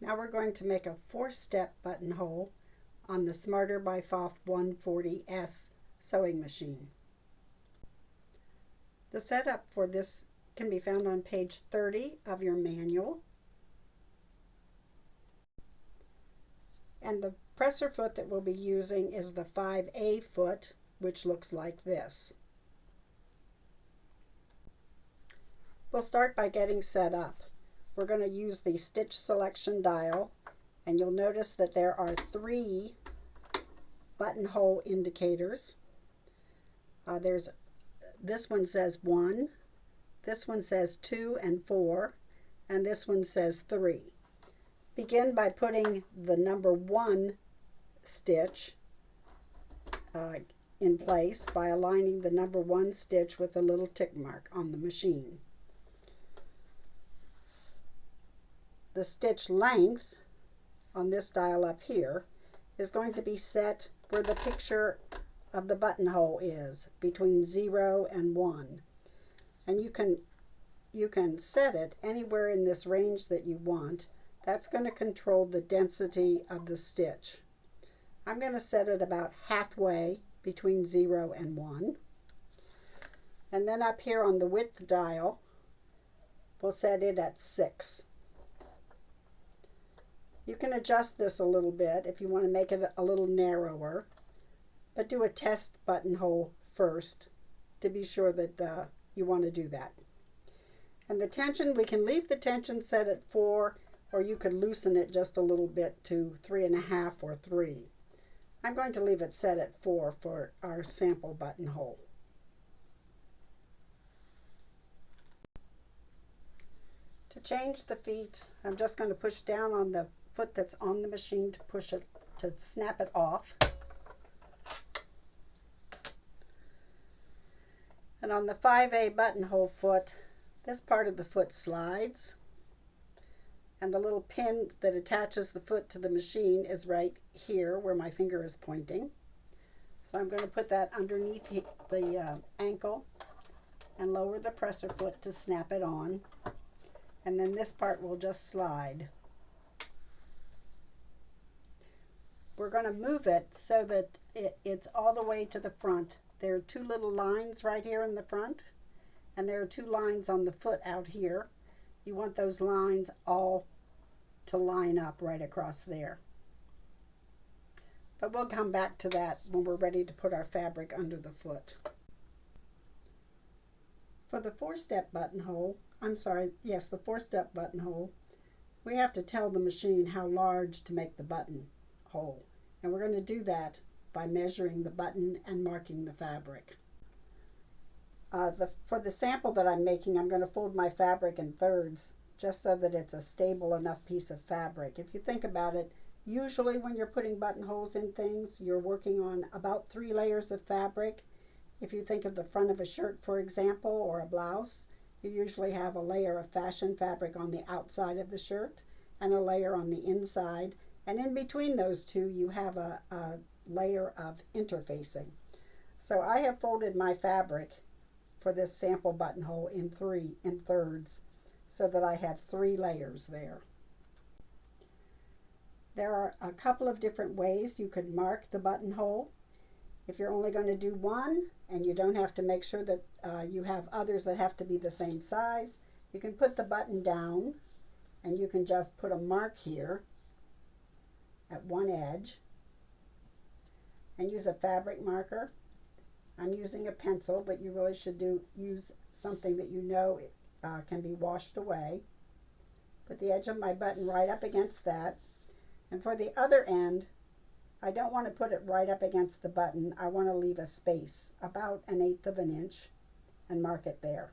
Now we're going to make a 4-step buttonhole on the Smarter by Pfaff 140s sewing machine. The setup for this can be found on page 30 of your manual. And the presser foot that we'll be using is the 5A foot, which looks like this. We'll start by getting set up. We're going to use the stitch selection dial, and you'll notice that there are 3 buttonhole indicators. This one says 1, this one says 2 and 4, and this one says 3. Begin by putting the number 1 stitch in place by aligning the number 1 stitch with a little tick mark on the machine. The stitch length on this dial up here is going to be set where the picture of the buttonhole is, between 0 and 1. And you can set it anywhere in this range that you want. That's going to control the density of the stitch. I'm going to set it about halfway between 0 and 1. And then up here on the width dial, we'll set it at 6. You can adjust this a little bit if you want to make it a little narrower, but do a test buttonhole first to be sure that you want to do that. And the tension, we can leave the tension set at 4, or you could loosen it just a little bit to 3.5 or 3. I'm going to leave it set at 4 for our sample buttonhole. To change the feet, I'm just going to push down on the foot that's on the machine to push it, to snap it off. And on the 5A buttonhole foot, this part of the foot slides, and the little pin that attaches the foot to the machine is right here where my finger is pointing. So I'm going to put that underneath the ankle and lower the presser foot to snap it on, and then this part will just slide. We're going to move it so that it's all the way to the front. There are 2 little lines right here in the front, and there are 2 lines on the foot out here. You want those lines all to line up right across there. But we'll come back to that when we're ready to put our fabric under the foot. For the 4-step buttonhole, the 4-step buttonhole, we have to tell the machine how large to make the button hole, and we're going to do that by measuring the button and marking the fabric. For the sample that I'm making, I'm going to fold my fabric in thirds just so that it's a stable enough piece of fabric. If you think about it, usually when you're putting buttonholes in things, you're working on about 3 layers of fabric. If you think of the front of a shirt, for example, or a blouse, you usually have a layer of fashion fabric on the outside of the shirt and a layer on the inside. And in between those 2, you have a layer of interfacing. So I have folded my fabric for this sample buttonhole in thirds so that I have 3 layers there. There are a couple of different ways you could mark the buttonhole. If you're only going to do one and you don't have to make sure that you have others that have to be the same size, you can put the button down and you can just put a mark here at one edge and use a fabric marker. I'm using a pencil, but you really should use something that you know can be washed away. Put the edge of my button right up against that, and for the other end, I don't want to put it right up against the button. I want to leave a space about 1/8 of an inch and mark it there.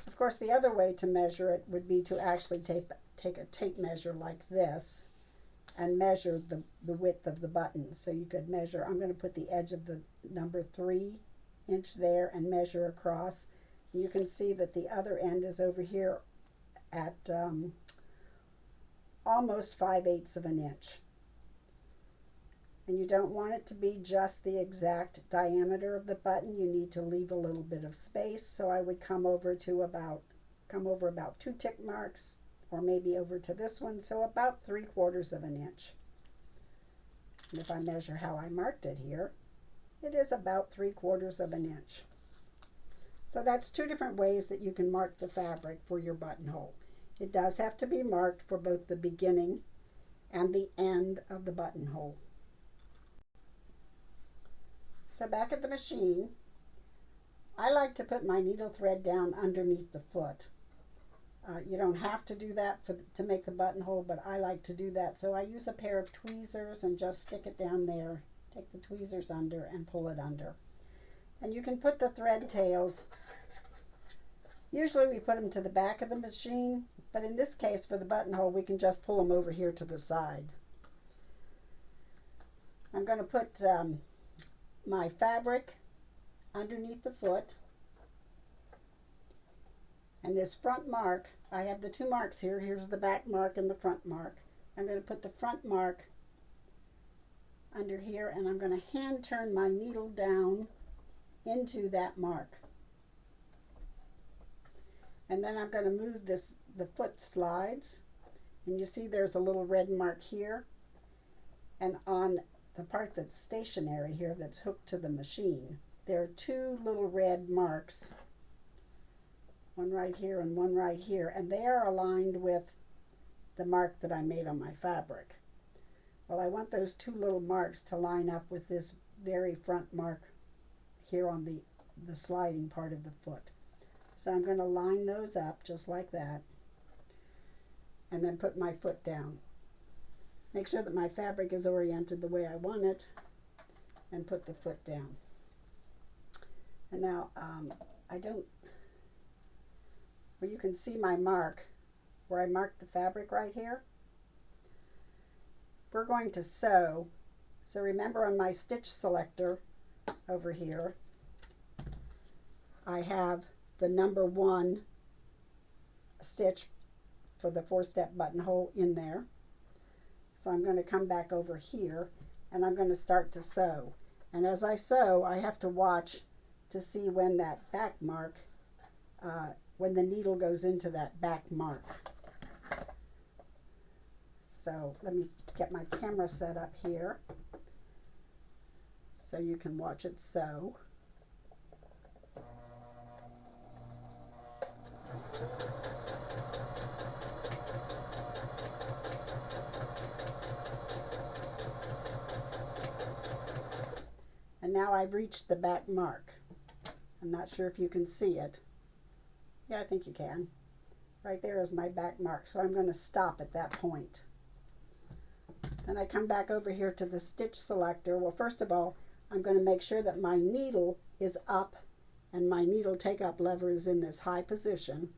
Of course, the other way to measure it would be to actually take a tape measure like this and measure the width of the button. So you could measure, I'm going to put the edge of the number 3 inch there and measure across. And you can see that the other end is over here at almost 5/8 of an inch. And you don't want it to be just the exact diameter of the button. You need to leave a little bit of space. So I would come over about 2 tick marks or maybe over to this one, so about 3/4 of an inch. And if I measure how I marked it here, it is about 3/4 of an inch. So that's two different ways that you can mark the fabric for your buttonhole. It does have to be marked for both the beginning and the end of the buttonhole. So back at the machine, I like to put my needle thread down underneath the foot. You don't have to do that to make the buttonhole, but I like to do that. So I use a pair of tweezers and just stick it down there, take the tweezers under and pull it under. And you can put the thread tails, usually we put them to the back of the machine, but in this case for the buttonhole we can just pull them over here to the side. I'm going to put my fabric underneath the foot. And this front mark, I have the two marks here. Here's the back mark and the front mark. I'm going to put the front mark under here, and I'm going to hand turn my needle down into that mark. And then I'm going to move the foot slides, and you see there's a little red mark here, and on the part that's stationary here that's hooked to the machine, there are two little red marks, one right here and one right here, and they are aligned with the mark that I made on my fabric. Well, I want those two little marks to line up with this very front mark here on the sliding part of the foot. So I'm going to line those up just like that, and then put my foot down. Make sure that my fabric is oriented the way I want it, and put the foot down. And now well, you can see my mark where I marked the fabric right here. We're going to sew. So remember on my stitch selector over here, I have the number 1 stitch for the 4-step buttonhole in there. So I'm going to come back over here and I'm going to start to sew. And as I sew, I have to watch to see when that back mark, when the needle goes into that back mark. So let me get my camera set up here so you can watch it sew. And now I've reached the back mark. I'm not sure if you can see it. Yeah, I think you can. Right there is my back mark, so I'm going to stop at that point. Then I come back over here to the stitch selector. Well, first of all, I'm going to make sure that my needle is up and my needle take-up lever is in this high position.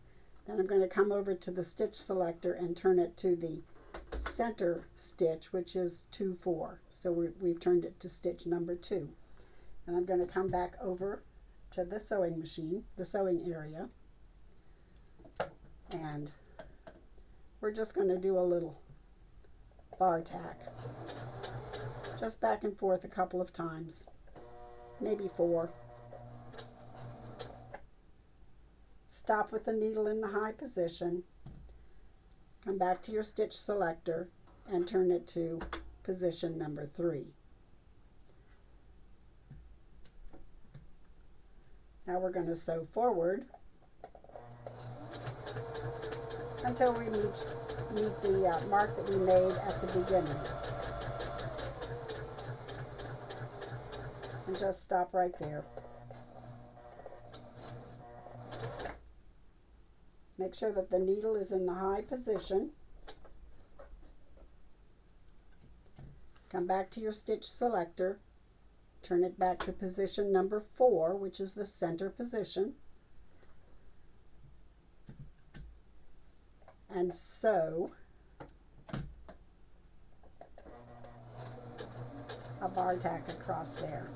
Then I'm going to come over to the stitch selector and turn it to the center stitch, which is 2-4. So we've turned it to stitch number 2. And I'm going to come back over to the sewing machine, the sewing area, and we're just going to do a little bar tack, just back and forth a couple of times, maybe 4. Stop with the needle in the high position, come back to your stitch selector and turn it to position number 3. Now we're going to sew forward until we meet the mark that we made at the beginning. And just stop right there. Make sure that the needle is in the high position. Come back to your stitch selector. Turn it back to position number 4, which is the center position. And sew a bar tack across there.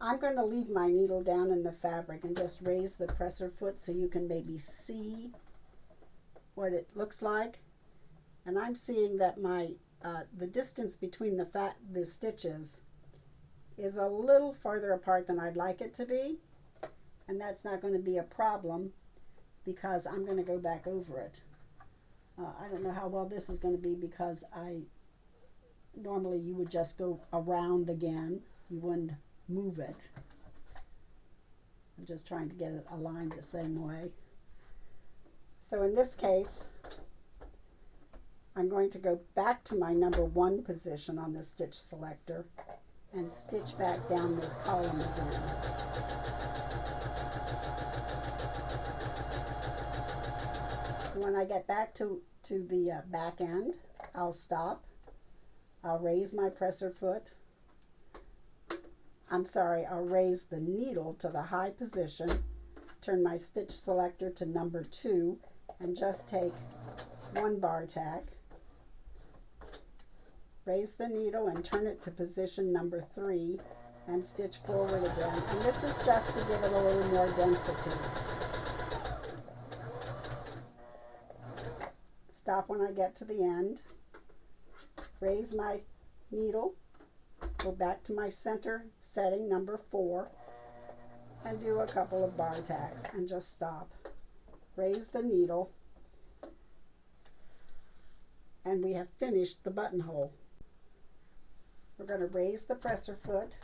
I'm going to leave my needle down in the fabric and just raise the presser foot so you can maybe see what it looks like. And I'm seeing that my the distance between the stitches is a little farther apart than I'd like it to be. and that's not going to be a problem because I'm going to go back over it. I don't know how well this is going to be because normally you would just go around again. You wouldn't move it. I'm just trying to get it aligned the same way. So in this case, I'm going to go back to my number 1 position on the stitch selector and stitch back down this column again. When I get back to the back end, I'll stop. I'll raise my presser foot. I'll raise the needle to the high position, turn my stitch selector to number 2, and just take 1 bar tack. Raise the needle and turn it to position number 3 and stitch forward again. And this is just to give it a little more density. Stop when I get to the end. Raise my needle. Go back to my center setting number 4 and do a couple of bar tacks and just stop. Raise the needle, and we have finished the buttonhole. We're going to raise the presser foot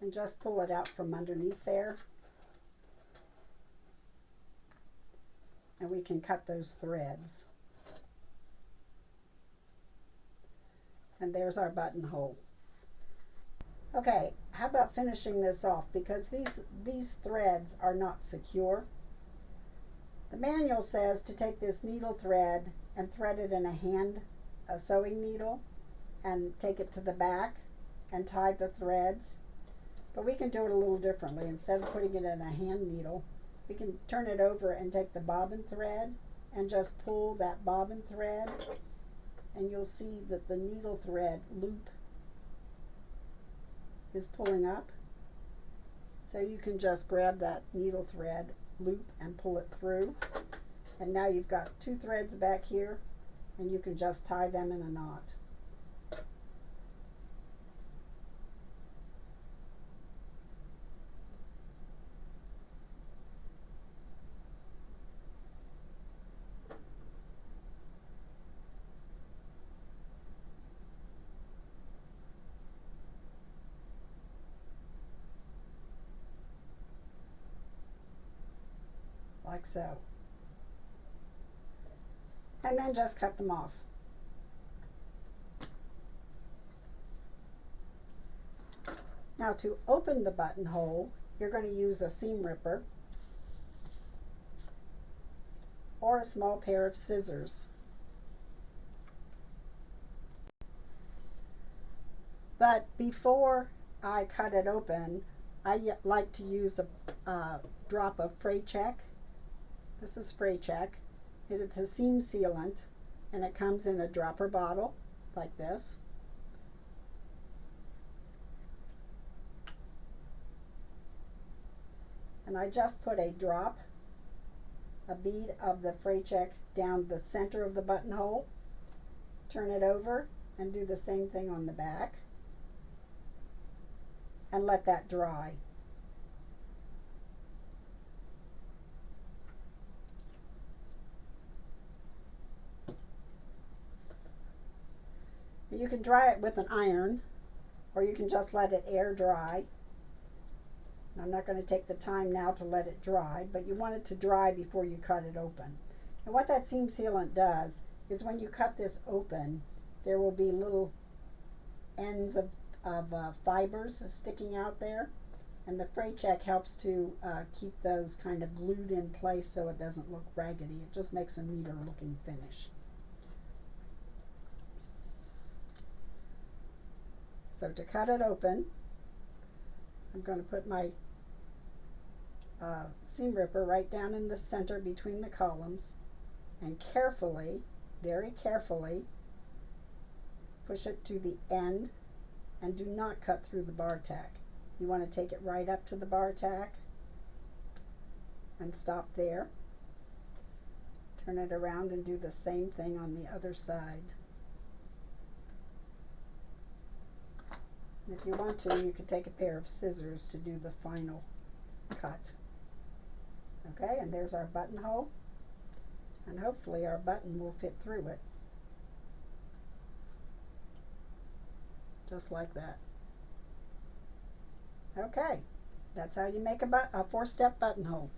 and just pull it out from underneath there, and we can cut those threads. And there's our buttonhole. Okay, how about finishing this off, because these threads are not secure. The manual says to take this needle thread and thread it in a sewing needle and take it to the back and tie the threads. But we can do it a little differently. Instead of putting it in a hand needle, we can turn it over and take the bobbin thread and just pull that bobbin thread, and you'll see that the needle thread loop is pulling up. So you can just grab that needle thread loop and pull it through, and now you've got 2 threads back here, and you can just tie them in a knot. Like so. And then just cut them off. Now to open the buttonhole, you're going to use a seam ripper or a small pair of scissors. But before I cut it open, I like to use a drop of fray check. This is fray check. It's a seam sealant, and it comes in a dropper bottle like this. And I just put a bead of the fray check down the center of the buttonhole, turn it over, and do the same thing on the back, and let that dry. You can dry it with an iron, or you can just let it air dry. I'm not going to take the time now to let it dry, but you want it to dry before you cut it open. And what that seam sealant does is when you cut this open, there will be little ends of fibers sticking out there, and the fray check helps to keep those kind of glued in place so it doesn't look raggedy. It just makes a neater looking finish. So to cut it open, I'm going to put my seam ripper right down in the center between the columns, and carefully, very carefully, push it to the end, and do not cut through the bar tack. You want to take it right up to the bar tack and stop there. Turn it around and do the same thing on the other side. If you want to, you can take a pair of scissors to do the final cut. Okay, and there's our buttonhole, and hopefully our button will fit through it. Just like that. Okay, that's how you make a 4-step buttonhole.